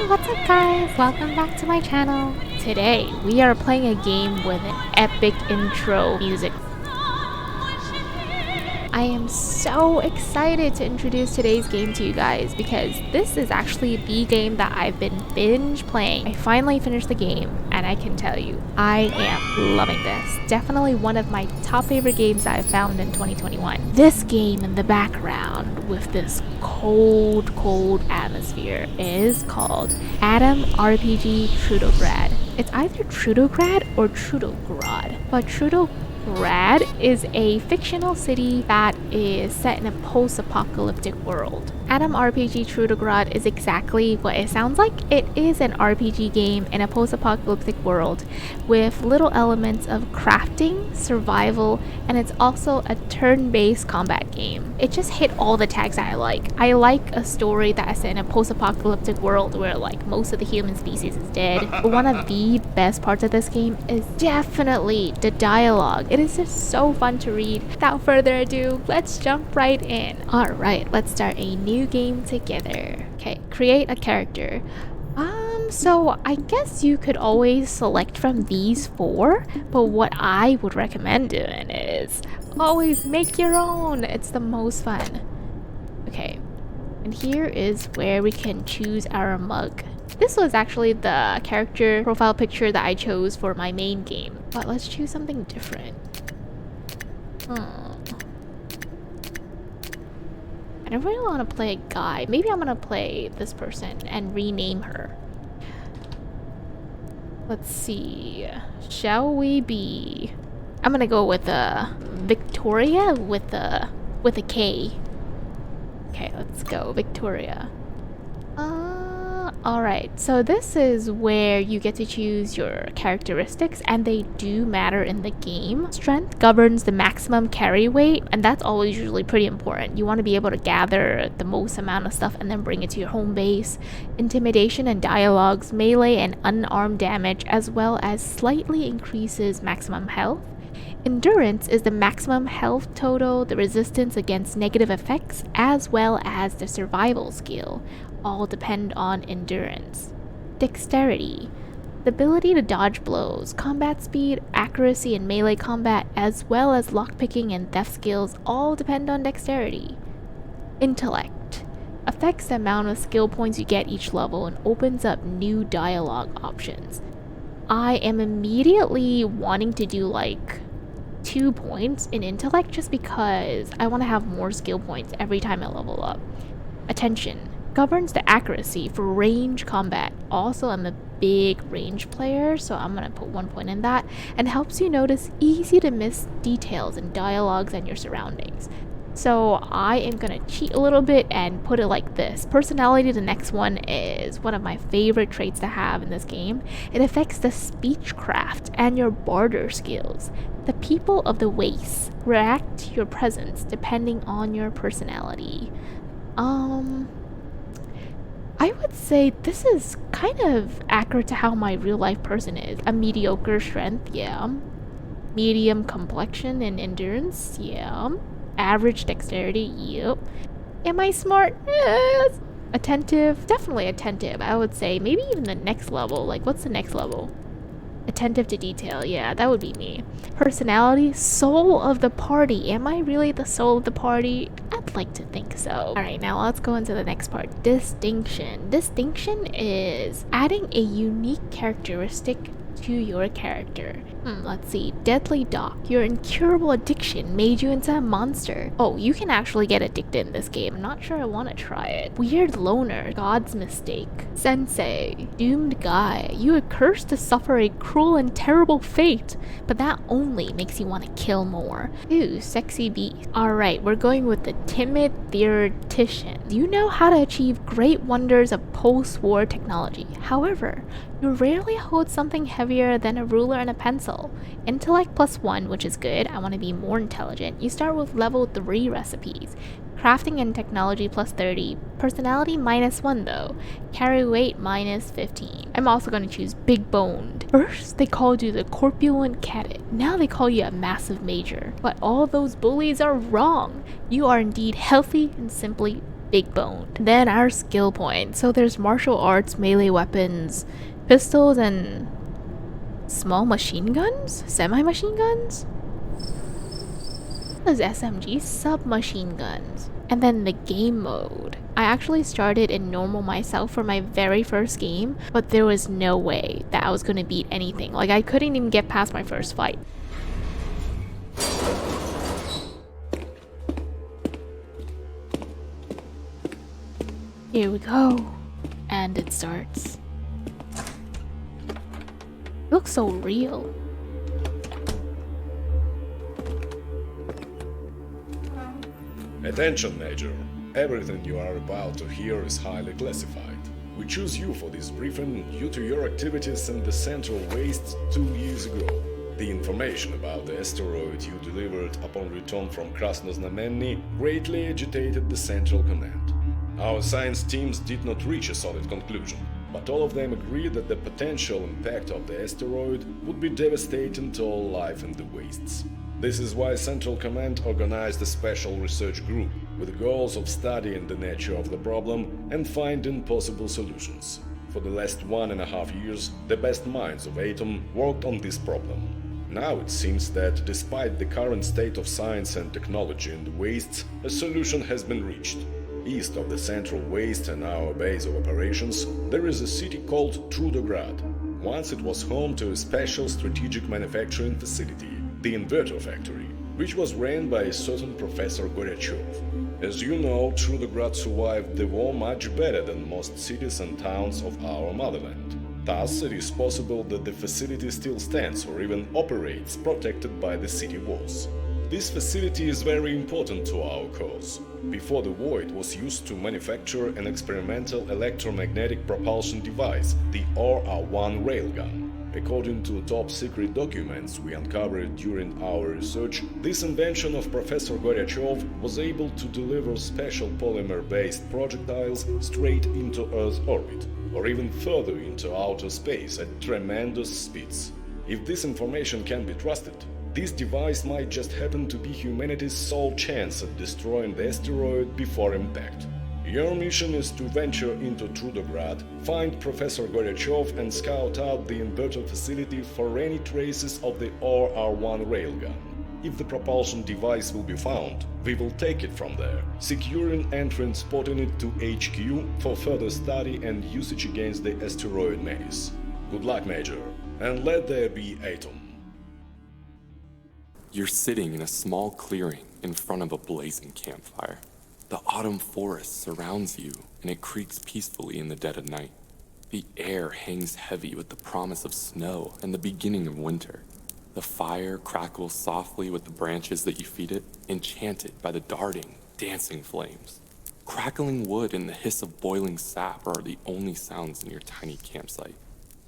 What's up guys? Welcome back to my channel. Today we are playing a game with an epic intro music. I am so excited to introduce today's game to you guys because this is actually the game that I've been binge playing. I finally finished the game and I can tell you, I am loving this. Definitely one of my top favorite games I've found in 2021. This game in the background with this cold atmosphere is called ATOM RPG Trudograd. It's either Trudograd or Trudograd, but Trudograd is a fictional city that is set in a post-apocalyptic world. ATOM RPG Trudograd is exactly what it sounds like. It is an RPG game in a post-apocalyptic world with little elements of crafting, survival, and it's also a turn-based combat game. It just hit all the tags that I like. I like a story that is set in a post-apocalyptic world where like most of the human species is dead. But one of the best parts of this game is definitely the dialogue. It is just so fun to read. Without further ado, let's jump right in. Alright, let's start a new game together. Okay, create a character. So I guess you could always select from these four, but what I would recommend doing is always make your own. It's the most fun. Okay, and here is where we can choose our mug. This was actually the character profile picture that I chose for my main game, but let's choose something different. I don't really want to play a guy. Maybe I'm gonna play this person and rename her. Let's see. Shall we be? I'm gonna go with Victoria with a K. Okay, let's go Victoria. Alright, so this is where you get to choose your characteristics and they do matter in the game. Strength governs the maximum carry weight and that's always usually pretty important. You want to be able to gather the most amount of stuff and then bring it to your home base. Intimidation and dialogues, melee and unarmed damage, as well as slightly increases maximum health. Endurance is the maximum health total, the resistance against negative effects, as well as the survival skill. All depend on endurance. Dexterity. The ability to dodge blows, combat speed, accuracy in melee combat, as well as lockpicking and theft skills all depend on dexterity. Intellect. Affects the amount of skill points you get each level and opens up new dialogue options. I am immediately wanting to do like 2 points in intellect just because I want to have more skill points every time I level up. Attention. Governs the accuracy for range combat. Also, I'm a big range player, so I'm gonna put 1 point in that, and helps you notice easy to miss details in dialogues and your surroundings. So I am gonna cheat a little bit and put it like this. Personality, the next one, is one of my favorite traits to have in this game. It affects the speechcraft and your barter skills. The people of the Waste react to your presence depending on your personality. I would say this is kind of accurate to how my real life person is. A mediocre strength, yeah. Medium complexion and endurance, yeah. Average dexterity, yep. Am I smart? Yes. Attentive, definitely attentive, I would say. Maybe even the next level. Like, what's the next level? Attentive to detail, yeah, that would be me. Personality, soul of the party. Am I really the soul of the party? I'd like to think so. Alright, now let's go into the next part. Distinction. Distinction is adding a unique characteristic to your character. Let's see. Deadly Doc. Your incurable addiction made you into a monster. Oh, you can actually get addicted in this game. I'm not sure I want to try it. Weird Loner. God's Mistake. Sensei. Doomed Guy. You are cursed to suffer a cruel and terrible fate, but that only makes you want to kill more. Ooh, Sexy Beast. Alright, we're going with the Timid Theoretician. You know how to achieve great wonders of post-war technology. However, you rarely hold something heavier than a ruler and a pencil. Intellect +1, which is good. I want to be more intelligent. You start with level 3 recipes. Crafting and technology +30. Personality -1 though. Carry weight -15. I'm also going to choose big boned. First, they called you the corpulent cadet. Now they call you a massive major. But all those bullies are wrong. You are indeed healthy and simply big bone. Then our skill points. So there's martial arts, melee weapons, pistols, and small machine guns? Semi-machine guns? What is SMG? Submachine guns. And then the game mode. I actually started in normal myself for my very first game, but there was no way that I was going to beat anything. Like, I couldn't even get past my first fight. Here we go. And it starts. It looks so real. Attention, Major. Everything you are about to hear is highly classified. We choose you for this briefing due to your activities in the Central Waste 2 years ago. The information about the asteroid you delivered upon return from Krasnoznamenny greatly agitated the Central Command. Our science teams did not reach a solid conclusion, but all of them agreed that the potential impact of the asteroid would be devastating to all life in the wastes. This is why Central Command organized a special research group with the goals of studying the nature of the problem and finding possible solutions. For the last 1.5 years, the best minds of ATOM worked on this problem. Now it seems that, despite the current state of science and technology in the wastes, a solution has been reached. East of the Central Waste and our base of operations, there is a city called Trudograd. Once it was home to a special strategic manufacturing facility, the Inverter Factory, which was ran by a certain Professor Goryachov. As you know, Trudograd survived the war much better than most cities and towns of our motherland. Thus, it is possible that the facility still stands or even operates protected by the city walls. This facility is very important to our cause. Before the war, it was used to manufacture an experimental electromagnetic propulsion device, the RR-1 railgun. According to top-secret documents we uncovered during our research, this invention of Professor Goryachov was able to deliver special polymer-based projectiles straight into Earth's orbit, or even further into outer space at tremendous speeds. If this information can be trusted, this device might just happen to be humanity's sole chance at destroying the asteroid before impact. Your mission is to venture into Trudograd, find Professor Goryachov and scout out the inverter facility for any traces of the RR-1 railgun. If the propulsion device will be found, we will take it from there, securing and transporting it to HQ for further study and usage against the asteroid menace. Good luck, Major, and let there be ATOM. You're sitting in a small clearing in front of a blazing campfire. The autumn forest surrounds you, and it creaks peacefully in the dead of night. The air hangs heavy with the promise of snow and the beginning of winter. The fire crackles softly with the branches that you feed it, enchanted by the darting, dancing flames. Crackling wood and the hiss of boiling sap are the only sounds in your tiny campsite.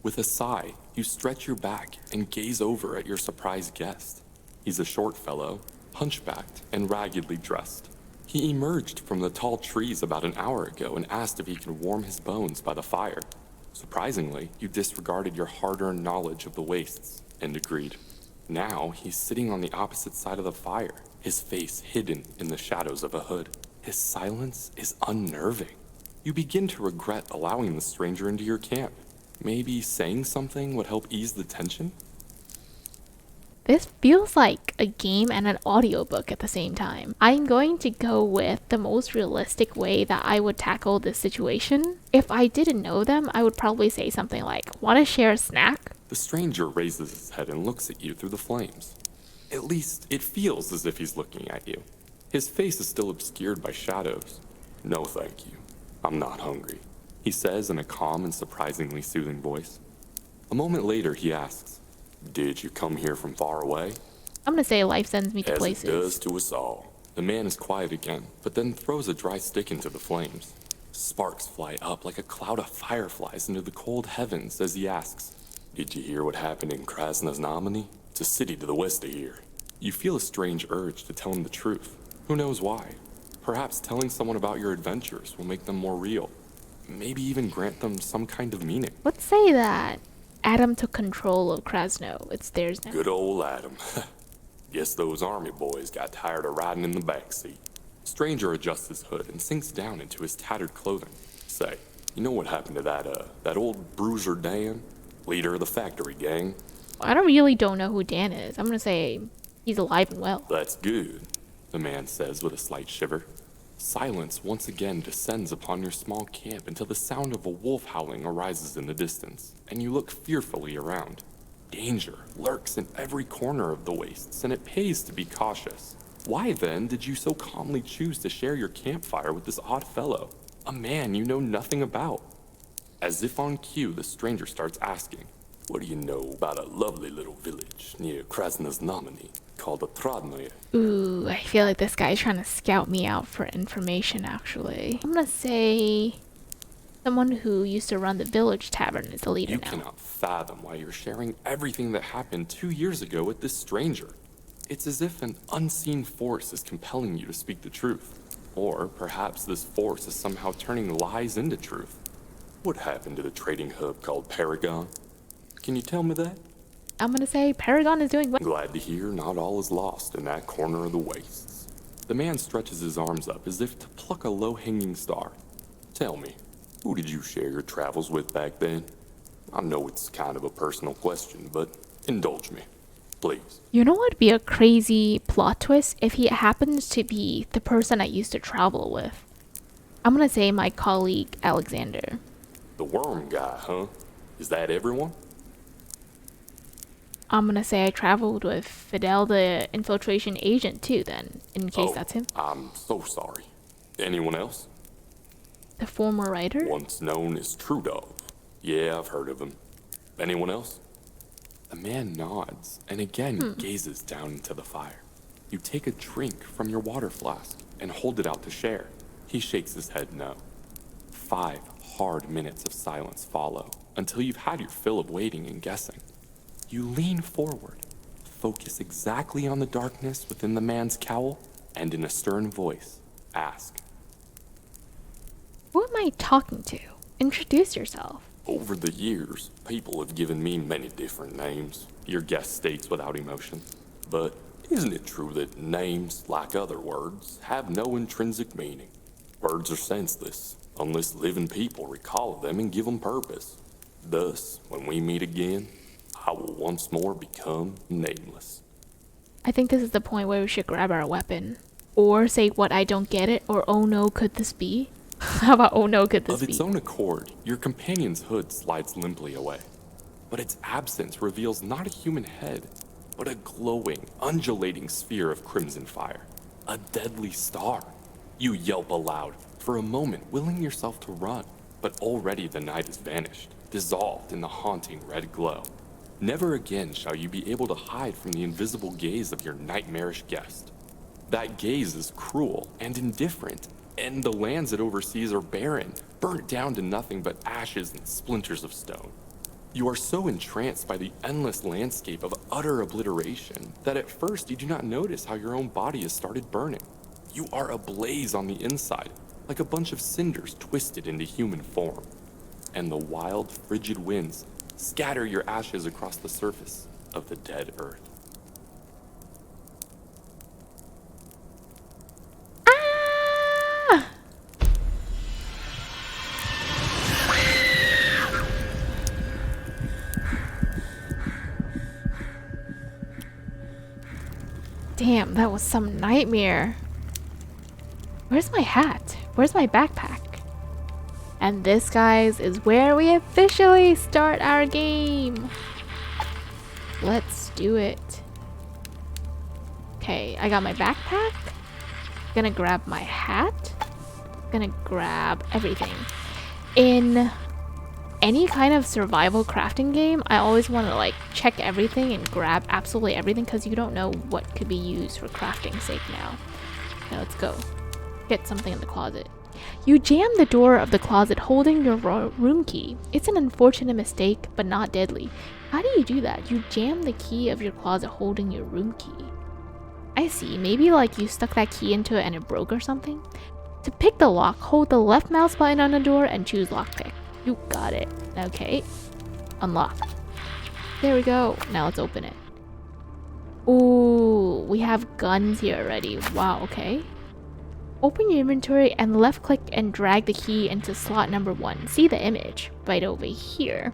With a sigh, you stretch your back and gaze over at your surprised guest. He's a short fellow, hunchbacked and raggedly dressed. He emerged from the tall trees about an hour ago and asked if he could warm his bones by the fire. Surprisingly, you disregarded your hard-earned knowledge of the wastes and agreed. Now he's sitting on the opposite side of the fire, his face hidden in the shadows of a hood. His silence is unnerving. You begin to regret allowing the stranger into your camp. Maybe saying something would help ease the tension? This feels like a game and an audiobook at the same time. I'm going to go with the most realistic way that I would tackle this situation. If I didn't know them, I would probably say something like, "Want to share a snack?" The stranger raises his head and looks at you through the flames. At least, it feels as if he's looking at you. His face is still obscured by shadows. "No, thank you. I'm not hungry," he says in a calm and surprisingly soothing voice. A moment later, he asks, "Did you come here from far away?" I'm gonna say life sends me to As places. it does to us all. The man is quiet again, but then throws a dry stick into the flames. Sparks fly up like a cloud of fireflies into the cold heavens as he asks, "Did you hear what happened in Krasnoznamenny? It's a city to the west of here." You feel a strange urge to tell him the truth. Who knows why? Perhaps telling someone about your adventures will make them more real. Maybe even grant them some kind of meaning. Let's say that Adam took control of Krasno. It's theirs now. Good old Adam. Guess those army boys got tired of riding in the backseat. Stranger adjusts his hood and sinks down into his tattered clothing. Say, you know what happened to that old bruiser Dan? Leader of the factory gang? I don't know who Dan is. I'm gonna say he's alive and well. That's good, the man says with a slight shiver. Silence once again descends upon your small camp until the sound of a wolf howling arises in the distance, and you look fearfully around. Danger lurks in every corner of the wastes, and it pays to be cautious. Why then did you so calmly choose to share your campfire with this odd fellow, a man you know nothing about? As if on cue, the stranger starts asking, what do you know about a lovely little village near Krasnoznameny called Trudograd? Ooh, I feel like this guy's trying to scout me out for information, actually. I'm gonna say someone who used to run the village tavern is the leader You now. cannot fathom why you're sharing everything that happened 2 years ago with this stranger. It's as if an unseen force is compelling you to speak the truth. Or perhaps this force is somehow turning lies into truth. What happened to the trading hub called Paragon? Can you tell me that? I'm gonna say Paragon is doing well. Glad to hear not all is lost in that corner of the wastes. The man stretches his arms up as if to pluck a low-hanging star. Tell me, who did you share your travels with back then? I know it's kind of a personal question, but indulge me, please. You know what would be a crazy plot twist if he happens to be the person I used to travel with? I'm gonna say my colleague Alexander. The worm guy, huh? Is that everyone? I'm gonna say I traveled with Fidel, the infiltration agent, too, then, in case that's him. I'm so sorry. Anyone else? The former writer? Once known as Trudograd. Yeah, I've heard of him. Anyone else? The man nods and again gazes down into the fire. You take a drink from your water flask and hold it out to share. He shakes his head no. 5 hard minutes of silence follow until you've had your fill of waiting and guessing. You lean forward, focus exactly on the darkness within the man's cowl, and in a stern voice, ask, Who am I talking to? Introduce yourself. over the years, people have given me many different names, your guest states without emotion. But isn't it true that names, like other words, have no intrinsic meaning? Words are senseless, unless living people recall them and give them purpose. Thus, when we meet again, I will once more become nameless. I think this is the point where we should grab our weapon. Or say what I don't get it, or oh no, could this be? How about oh no, could this Of be? its own accord, your companion's hood slides limply away. But its absence reveals not a human head, but a glowing, undulating sphere of crimson fire. A deadly star. You yelp aloud, for a moment willing yourself to run, but already the night has vanished, dissolved in the haunting red glow. Never again shall you be able to hide from the invisible gaze of your nightmarish guest. That gaze is cruel and indifferent, and the lands it oversees are barren, burnt down to nothing but ashes and splinters of stone. You are so entranced by the endless landscape of utter obliteration that at first you do not notice how your own body has started burning. You are ablaze on the inside, like a bunch of cinders twisted into human form. And the wild, frigid winds scatter your ashes across the surface of the dead earth. Ah! Damn, that was some nightmare. Where's my hat? Where's my backpack? And this, guys, is where we officially start our game. Let's do it. Okay, I got my backpack. Gonna grab my hat. Gonna grab everything. In any kind of survival crafting game, I always want to like check everything and grab absolutely everything because you don't know what could be used for crafting's sake now. Now let's go. Get something in the closet. You jam the door of the closet holding your room key. It's an unfortunate mistake, but not deadly. How do you do that? You jam the key of your closet holding your room key. I see. Maybe like you stuck that key into it and it broke or something? To pick the lock, hold the left mouse button on the door and choose lockpick. You got it. Okay. Unlock. There we go. Now let's open it. Ooh, we have guns here already. Wow, okay. Open your inventory and left click and drag the key into slot number 1. See the image right over here.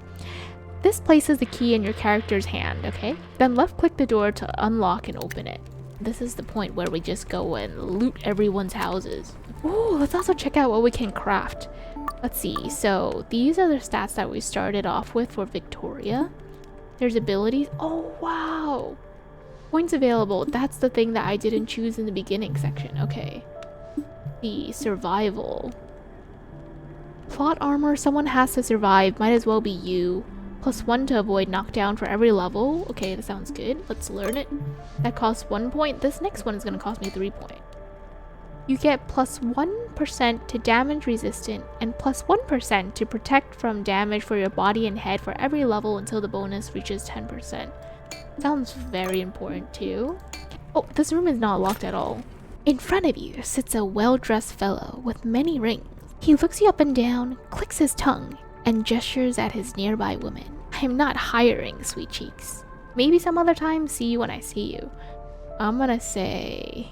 This places the key in your character's hand, okay? Then left click the door to unlock and open it. This is the point where we just go and loot everyone's houses. Ooh, let's also check out what we can craft. Let's see, so these are the stats that we started off with for Victoria. There's abilities. Oh, wow. Points available. That's the thing that I didn't choose in the beginning section. Okay. The survival. Plot armor. Someone has to survive. Might as well be you. +1 to avoid knockdown for every level. Okay, that sounds good. Let's learn it. That costs 1 point. This next one is going to cost me 3 points. You get +1% to damage resistant and +1% to protect from damage for your body and head for every level until the bonus reaches 10%. Sounds very important too. Oh, this room is not locked at all. In front of you sits a well-dressed fellow with many rings. He looks you up and down, clicks his tongue, and gestures at his nearby woman. I am not hiring, sweet cheeks. Maybe some other time, see you when I see you. I'm gonna say...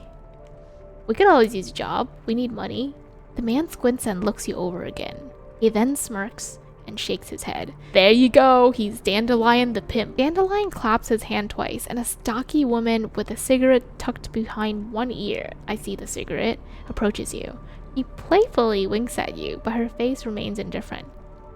we could always use a job. We need money. The man squints and looks you over again. He then smirks and shakes his head. There you go. He's Dandelion the pimp. Dandelion claps his hand twice, and a stocky woman with a cigarette tucked behind one ear, I see the cigarette, approaches you. He playfully winks at you, but her face remains indifferent.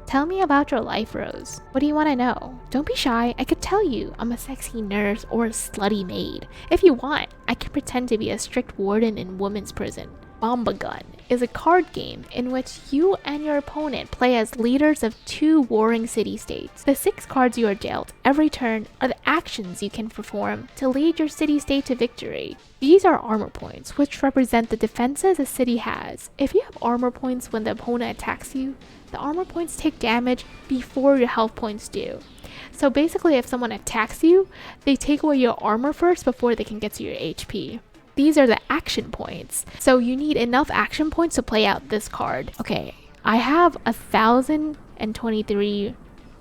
Tell me about your life, Rose. What do you want to know? Don't be shy. I could tell you I'm a sexy nurse or a slutty maid. If you want, I can pretend to be a strict warden in women's prison. Bomba Gun is a card game in which you and your opponent play as leaders of 2 warring city-states. The 6 cards you are dealt every turn are the actions you can perform to lead your city-state to victory. These are armor points, which represent the defenses a city has. If you have armor points when the opponent attacks you, the armor points take damage before your health points do. So basically, if someone attacks you, they take away your armor first before they can get to your HP. These are the action points. So you need enough action points to play out this card. Okay, I have 1,023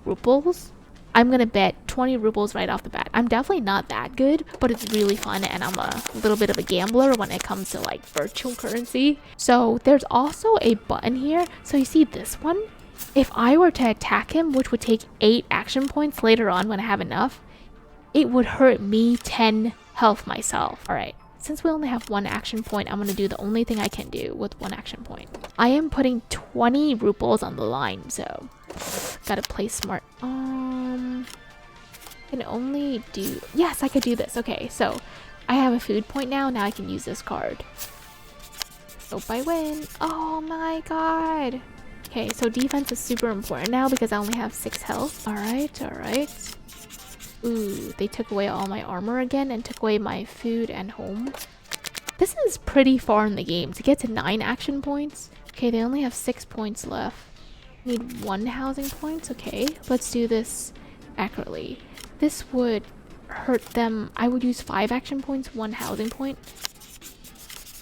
rubles. I'm gonna bet 20 rubles right off the bat. I'm definitely not that good, but it's really fun, and I'm a little bit of a gambler when it comes to like virtual currency. So there's also a button here. So you see this one? If I were to attack him, which would take 8 action points later on when I have enough, it would hurt me 10 health myself. All right. Since we only have 1 action point, I'm going to do the only thing I can do with 1 action point. I am putting 20 rubles on the line, so gotta play smart. Can only do... yes, I could do this. Okay, so I have a food point now. Now I can use this card. Hope I win. Oh my god. Okay, so defense is super important now because I only have 6 health. Alright, alright. Ooh, they took away all my armor again and took away my food and home. This is pretty far in the game to get to 9 action points. Okay, they only have 6 points left. Need 1 housing points. Okay, let's do this accurately. This would hurt them. I would use 5 action points, 1 housing point.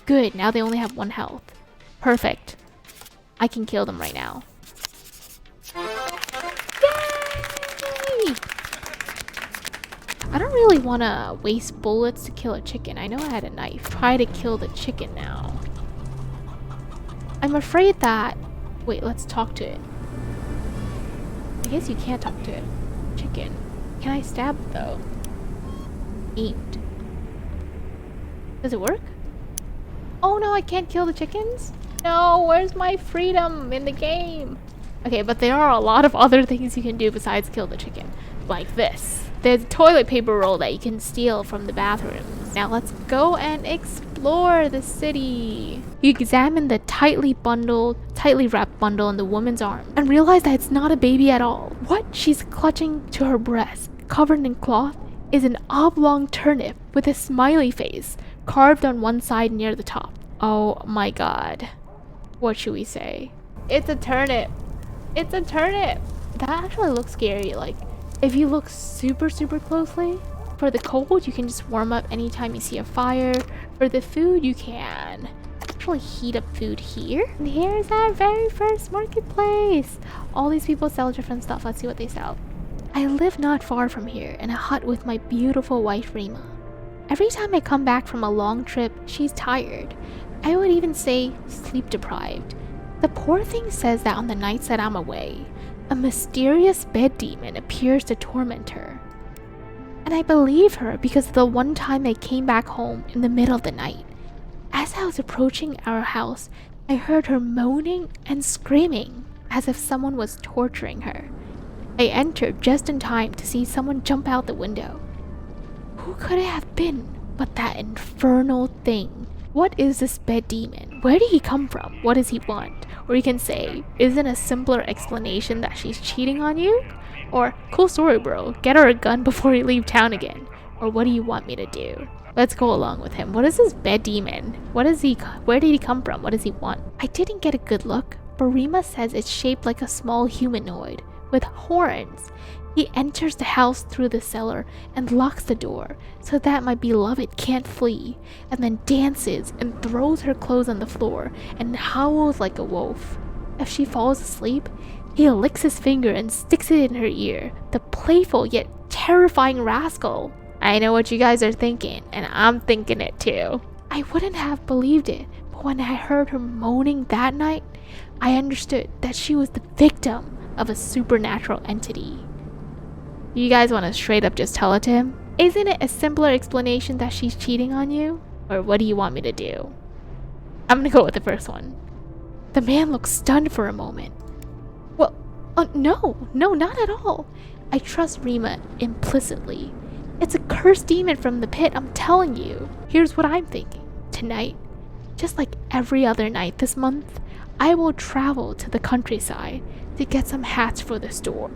Good, now they only have 1 health. Perfect. I can kill them right now. Yay! I don't really want to waste bullets to kill a chicken. I know I had a knife. Try to kill the chicken now. I'm afraid that... wait, let's talk to it. I guess you can't talk to it. Chicken. Can I stab it though? Aimed. Does it work? Oh no, I can't kill the chickens? No, where's my freedom in the game? Okay, but there are a lot of other things you can do besides kill the chicken. Like this. There's a toilet paper roll that you can steal from the bathrooms. Now let's go and explore the city. You examine the tightly wrapped bundle in the woman's arm and realize that it's not a baby at all. What she's clutching to her breast, covered in cloth, is an oblong turnip with a smiley face carved on one side near the top. Oh my god. What should we say? It's a turnip. It's a turnip. That actually looks scary. Like, if you look super closely, for the cold, you can just warm up anytime you see a fire. For the food, you can actually heat up food here. And here's our very first marketplace. All these people sell different stuff. Let's see what they sell. I live not far from here in a hut with my beautiful wife Rima. Every time I come back from a long trip, she's tired. I would even say sleep deprived. The poor thing says that on the nights that I'm away, a mysterious bed demon appears to torment her. And I believe her because the one time I came back home in the middle of the night, as I was approaching our house, I heard her moaning and screaming as if someone was torturing her. I entered just in time to see someone jump out the window. Who could it have been but that infernal thing? What is this bed demon? Where did he come from? What does he want? Or you can say, isn't a simpler explanation that she's cheating on you? Or, cool story bro, get her a gun before you leave town again. Or what do you want me to do? Let's go along with him. What is this bed demon? Where did he come from? What does he want? I didn't get a good look, but Rima says it's shaped like a small humanoid with horns. He enters the house through the cellar and locks the door so that my beloved can't flee, and then dances and throws her clothes on the floor and howls like a wolf. If she falls asleep, he licks his finger and sticks it in her ear, the playful yet terrifying rascal. I know what you guys are thinking, and I'm thinking it too. I wouldn't have believed it, but when I heard her moaning that night, I understood that she was the victim of a supernatural entity. You guys want to straight up just tell it to him? Isn't it a simpler explanation that she's cheating on you? Or what do you want me to do? I'm gonna go with the first one. The man looked stunned for a moment. Well, no, not at all. I trust Rima implicitly. It's a cursed demon from the pit, I'm telling you. Here's what I'm thinking. Tonight, just like every other night this month, I will travel to the countryside to get some hats for the store.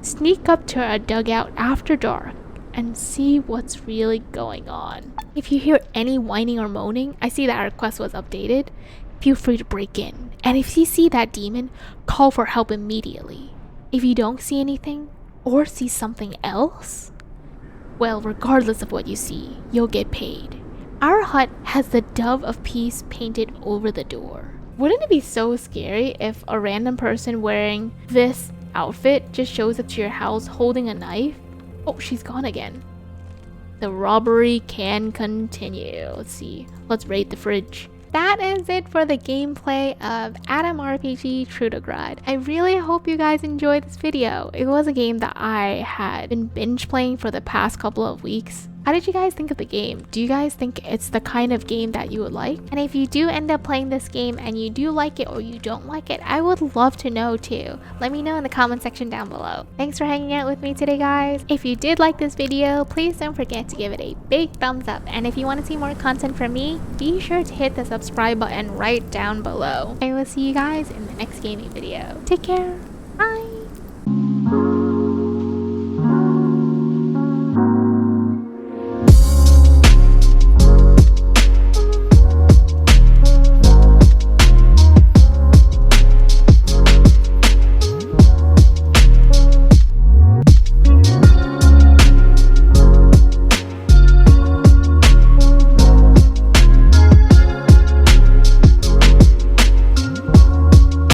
Sneak up to a dugout after dark and see what's really going on. If you hear any whining or moaning, I see that our quest was updated. Feel free to break in. And if you see that demon, call for help immediately. If you don't see anything, or see something else, well, regardless of what you see, you'll get paid. Our hut has the Dove of Peace painted over the door. Wouldn't it be so scary if a random person wearing this outfit just shows up to your house holding a knife? Oh, she's gone again. The robbery can continue. Let's see. Let's raid the fridge. That is it for the gameplay of ATOM RPG Trudograd. I really hope you guys enjoyed this video. It was a game that I had been binge playing for the past couple of weeks. How did you guys think of the game? Do you guys think it's the kind of game that you would like? And if you do end up playing this game and you do like it or you don't like it, I would love to know too. Let me know in the comment section down below. Thanks for hanging out with me today, guys. If you did like this video, please don't forget to give it a big thumbs up. And if you want to see more content from me, be sure to hit the subscribe button right down below. I will see you guys in the next gaming video. Take care.